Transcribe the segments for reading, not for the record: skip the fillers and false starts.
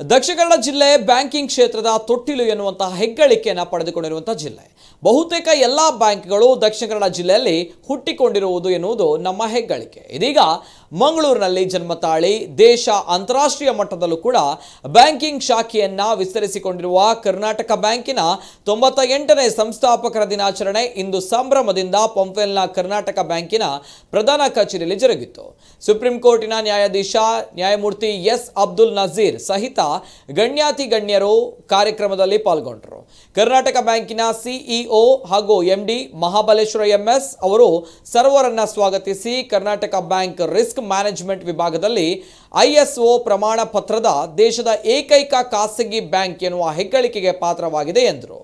ದಕ್ಷಿಣ ಕನ್ನಡ ಜಿಲ್ಲೆ ಬ್ಯಾಂಕಿಂಗ್ ಕ್ಷೇತ್ರದ ತೊಟ್ಟಿಲು ಎನ್ನುವಂತಹ ಹೆಗ್ಗಳಿಕೆಯನ್ನು ಪಡೆದುಕೊಂಡಿರುವಂತಹ ಜಿಲ್ಲೆ. ಬಹುತೇಕ ಎಲ್ಲಾ ಬ್ಯಾಂಕ್ಗಳು ದಕ್ಷಿಣ ಕನ್ನಡ ಜಿಲ್ಲೆಯಲ್ಲಿ ಹುಟ್ಟಿಕೊಂಡಿರುವುದು ಎನ್ನುವುದು ನಮ್ಮ ಹೆಗ್ಗಳಿಕೆ. ಇದೀಗ ಮಂಗಳೂರಿನಲ್ಲಿ ಜನ್ಮ ತಾಳಿ ದೇಶ ಅಂತಾರಾಷ್ಟ್ರೀಯ ಮಟ್ಟದಲ್ಲೂ ಕೂಡ ಬ್ಯಾಂಕಿಂಗ್ ಶಾಖೆಯನ್ನ ವಿಸ್ತರಿಸಿಕೊಂಡಿರುವ ಕರ್ನಾಟಕ ಬ್ಯಾಂಕಿನ 98ನೇ ಸಂಸ್ಥಾಪಕರ ದಿನಾಚರಣೆ ಇಂದು ಸಂಭ್ರಮದಿಂದ ಪಂಪವೆಲ್ನ ಕರ್ನಾಟಕ ಬ್ಯಾಂಕಿನ ಪ್ರಧಾನ ಕಚೇರಿಯಲ್ಲಿ ಜರುಗಿತು. ಸುಪ್ರೀಂ ಕೋರ್ಟಿನ ನ್ಯಾಯಾಧೀಶ ನ್ಯಾಯಮೂರ್ತಿ ಎಸ್ ಅಬ್ದುಲ್ ನಜೀರ್ ಸಹಿತ ಗಣ್ಯಾತಿ ಗಣ್ಯರು ಕಾರ್ಯಕ್ರಮದಲ್ಲಿ ಪಾಲ್ಗೊಂಡರು. ಕರ್ನಾಟಕ ಬ್ಯಾಂಕಿನ ಸಿಇಒ ಹಾಗೂ ಎಂಡಿ ಮಹಾಬಲೇಶ್ವರ ಎಂಎಸ್ ಅವರು ಸರ್ವರನ್ನ ಸ್ವಾಗತಿಸಿ ಕರ್ನಾಟಕ ಬ್ಯಾಂಕ್ ರಿಸ್ಕ್ ಮ್ಯಾನೇಜ್ಮೆಂಟ್ ವಿಭಾಗದಲ್ಲಿ ಐಎಸ್ಒ ಪ್ರಮಾಣ ಪತ್ರದ ದೇಶದ ಏಕೈಕ ಖಾಸಗಿ ಬ್ಯಾಂಕ್ ಎನ್ನುವ ಹೆಗ್ಗಳಿಕೆಗೆ ಪಾತ್ರವಾಗಿದೆ ಎಂದರು.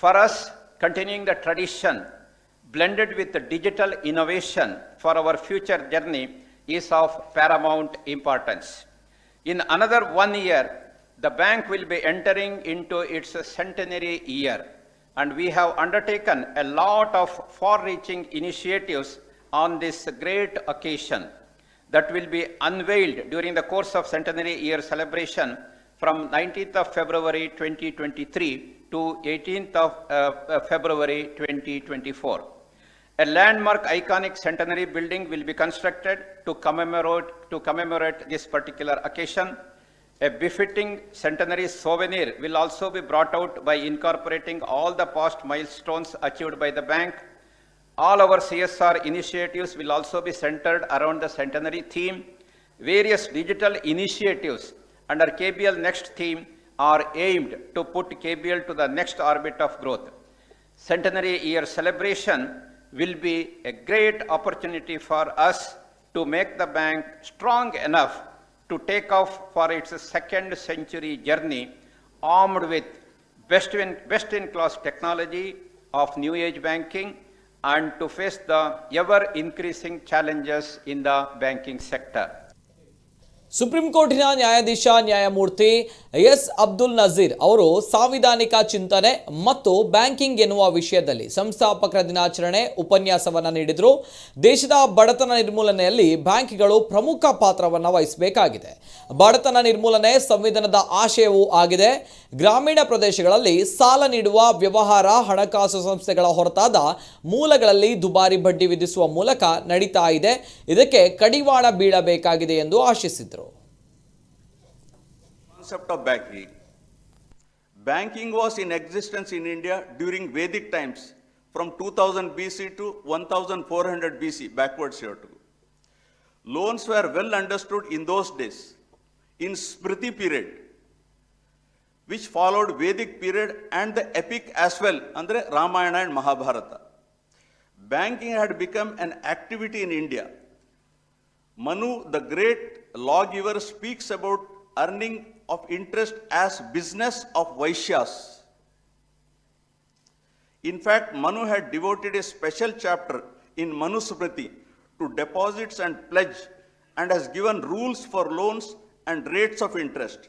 For us, continuing the tradition blended with the digital innovation for our future journey is of paramount importance. In another 1 year, the bank will be entering into its centenary year, and we have undertaken a lot of far-reaching initiatives on this great occasion that will be unveiled during the course of centenary year celebration from 19th of February 2023 to 18th of February 2024. A landmark iconic centenary building will be constructed to commemorate this particular occasion. A befitting centenary souvenir will also be brought out by incorporating all the past milestones achieved by the bank. All our CSR initiatives will also be centered around the centenary theme. Various digital initiatives under KBL Next theme are aimed to put KBL to the next orbit of growth. Centenary year celebration will be a great opportunity for us to make the bank strong enough to take off for its second century journey, armed with best-in-class technology of new age banking and to face the ever-increasing challenges in the banking sector. Supreme ಕೋರ್ಟಿನ ನ್ಯಾಯಾಧೀಶ ನ್ಯಾಯಮೂರ್ತಿ S Abdul Nazeer ಅವರು ಸಾಂವಿಧಾನಿಕ ಚಿಂತನೆ ಮತ್ತು banking ಎನ್ನುವ ವಿಷಯದಲ್ಲಿ ಸಂಸ್ಥಾಪಕರ ದಿನಾಚರಣೆ ಉಪನ್ಯಾಸವನ್ನು ನೀಡಿದರು. ದೇಶದ ಬಡತನ ನಿರ್ಮೂಲನೆಯಲ್ಲಿ ಬ್ಯಾಂಕ್ಗಳು ಪ್ರಮುಖ ಪಾತ್ರವನ್ನು ವಹಿಸಬೇಕಾಗಿದೆ. ಬಡತನ ನಿರ್ಮೂಲನೆ ಸಂವಿಧಾನದ ಆಶಯವೂ ಆಗಿದೆ. ಗ್ರಾಮೀಣ ಪ್ರದೇಶಗಳಲ್ಲಿ ಸಾಲ ನೀಡುವ ವ್ಯವಹಾರ ಹಣಕಾಸು ಸಂಸ್ಥೆಗಳ ಹೊರತಾದ ಮೂಲಗಳಲ್ಲಿ ದುಬಾರಿ ಬಡ್ಡಿ ವಿಧಿಸುವ ಮೂಲಕ ನಡೀತಾ ಇದೆ. ಇದಕ್ಕೆ ಕಡಿವಾಣ ಬೀಳಬೇಕಾಗಿದೆ ಎಂದು ಆಶಿಸಿದರು. Concept of banking. Banking was in existence in India during Vedic times from 2000 BC to 1400 BC, backwards here too. Loans were well understood in those days. In Smriti period, which followed Vedic period and the epic as well, andre Ramayana and Mahabharata. Banking had become an activity in India Manu, the great lawgiver, speaks about earning of interest as business of Vaishyas. In fact, Manu had devoted a special chapter in Manusmriti to deposits and pledge and has given rules for loans and rates of interest.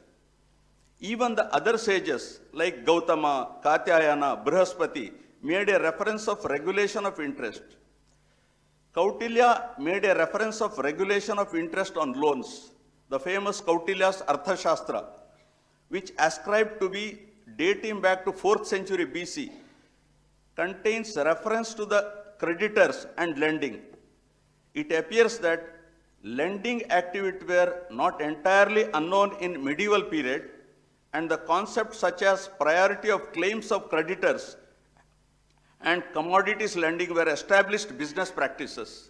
Even the other sages like Gautama, Katyayana, Brihaspati made a reference of regulation of interest. Kautilya made a reference of regulation of interest on loans, the famous Kautilya's Arthashastra, which ascribed to be dating back to 4th century BC, contains reference to the creditors and lending. It appears that lending activities were not entirely unknown in medieval period, and the concepts such as priority of claims of creditors and commodities lending were established business practices.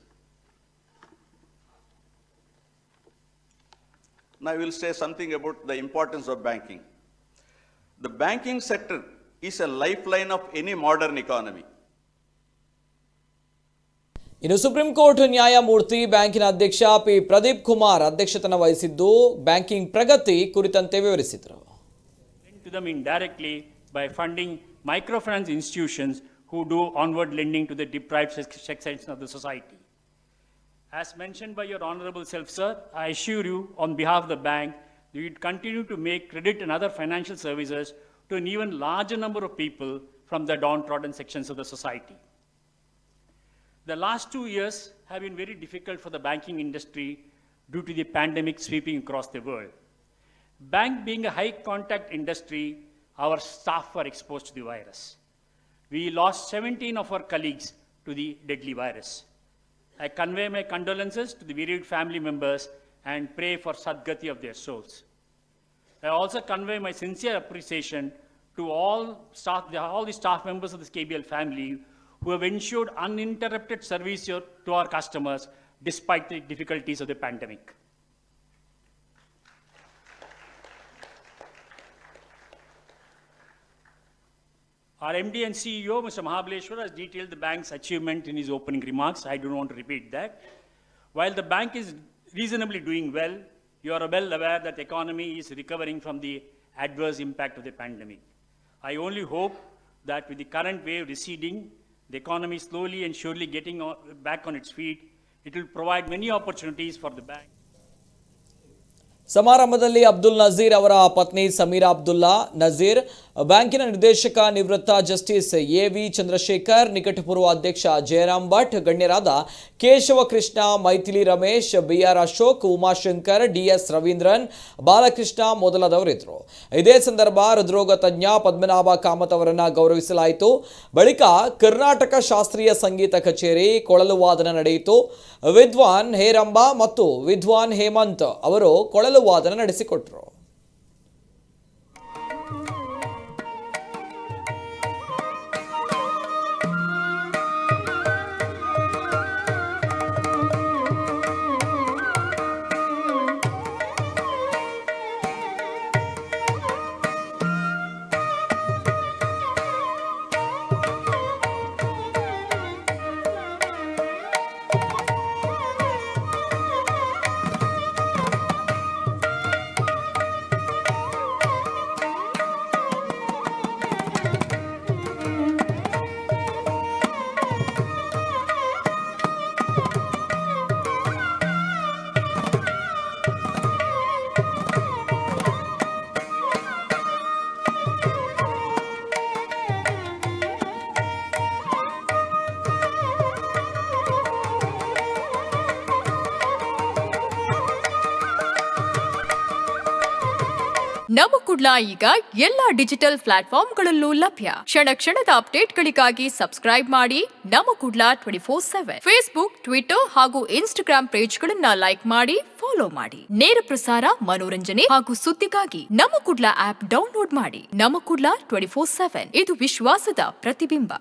Now I will say something about the importance of banking. The banking sector is a lifeline of any modern economy. ಇನ್ನು supreme court ನ್ಯಾಯಮೂರ್ತಿ ಬ್ಯಾಂಕಿನ ಅಧ್ಯಕ್ಷ P Pradeep Kumar ಅಧ್ಯಕ್ಷತನ ವಹಿಸಿದ್ದು banking ಪ್ರಗತಿ ಕುರಿತಂತೆ ವಿವರಿಸಿದರು. To them indirectly by funding microfinance institutions who do onward lending to the deprived sections of the society. As mentioned by your honorable self, sir, I assure you on behalf of the bank that we will continue to make credit and other financial services to an even larger number of people from the downtrodden sections of the society. The last 2 years have been very difficult for the banking industry due to the pandemic sweeping across the world. Bank being a high contact industry, our staff were exposed to the virus. We lost 17 of our colleagues to the deadly virus. I convey my condolences to the bereaved family members and pray for Sadgati of their souls. I also convey my sincere appreciation to all the staff members of the KBL family who have ensured uninterrupted service to our customers despite the difficulties of the pandemic. Our MD and CEO, Mr. Mahabaleshwar, has detailed the bank's achievement in his opening remarks. I don't want to repeat that. While the bank is reasonably doing well, you are well aware that the economy is recovering from the adverse impact of the pandemic. I only hope that with the current wave receding, the economy slowly and surely getting back on its feet, it will provide many opportunities for the bank. ಸಮಾರಂಭದಲ್ಲಿ ಅಬ್ದುಲ್ ನಜೀರ್ ಅವರ ಪತ್ನಿ ಸಮೀರಾ ಅಬ್ದುಲ್ಲಾ ನಜೀರ್, ಬ್ಯಾಂಕಿನ ನಿರ್ದೇಶಕ ನಿವೃತ್ತ justice AV. Chandrashekhar, ನಿಕಟಪೂರ್ವ ಅಧ್ಯಕ್ಷ Jayaram Bhat, ಗಣ್ಯರಾದ Keshava Krishna, Maithili Ramesh, BR. Ashok, Umashankar, ಡಿ.ಎಸ್. Ravindran, Balakrishna ಮೊದಲಾದವರಿದ್ದರು. ಇದೇ ಸಂದರ್ಭ ಹೃದ್ರೋಗ ತಜ್ಞ ಪದ್ಮನಾಭ ಕಾಮತ್ ಅವರನ್ನು ಗೌರವಿಸಲಾಯಿತು. ಬಳಿಕ ಕರ್ನಾಟಕ ಶಾಸ್ತ್ರೀಯ ಸಂಗೀತ ಕಚೇರಿ, ಕೊಳಲು ವಾದನ ನಡೆಯಿತು. ವಿದ್ವಾನ್ ಹೇರಂಬ ಮತ್ತು ವಿದ್ವಾನ್ ಹೇಮಂತ್ ಅವರು ಕೊಳಲು ವಾದನ ನಡೆಸಿಕೊಟ್ಟರು. ನಮ್ಮ ಕುಡ್ಲ ಈಗ ಎಲ್ಲಾ ಡಿಜಿಟಲ್ ಪ್ಲಾಟ್ಫಾರ್ಮ್ಗಳಲ್ಲೂ ಲಭ್ಯ. ಕ್ಷಣ ಕ್ಷಣದ ಅಪ್ಡೇಟ್ಗಳಿಗಾಗಿ ಸಬ್ಸ್ಕ್ರೈಬ್ ಮಾಡಿ ನಮ್ಮ ಕುಡ್ಲ 24/7. ಫೇಸ್ಬುಕ್, ಟ್ವಿಟರ್ ಹಾಗೂ ಇನ್ಸ್ಟಾಗ್ರಾಮ್ ಪೇಜ್ಗಳನ್ನ ಲೈಕ್ ಮಾಡಿ, ಫಾಲೋ ಮಾಡಿ. ನೇರ ಪ್ರಸಾರ, ಮನೋರಂಜನೆ ಹಾಗೂ ಸುದ್ದಿಗಾಗಿ ನಮ್ಮ ಕುಡ್ಲ ಆಪ್ ಡೌನ್ಲೋಡ್ ಮಾಡಿ. ನಮ್ಮ ಕುಡ್ಲ 24/7 ಇದು ವಿಶ್ವಾಸದ ಪ್ರತಿಬಿಂಬ.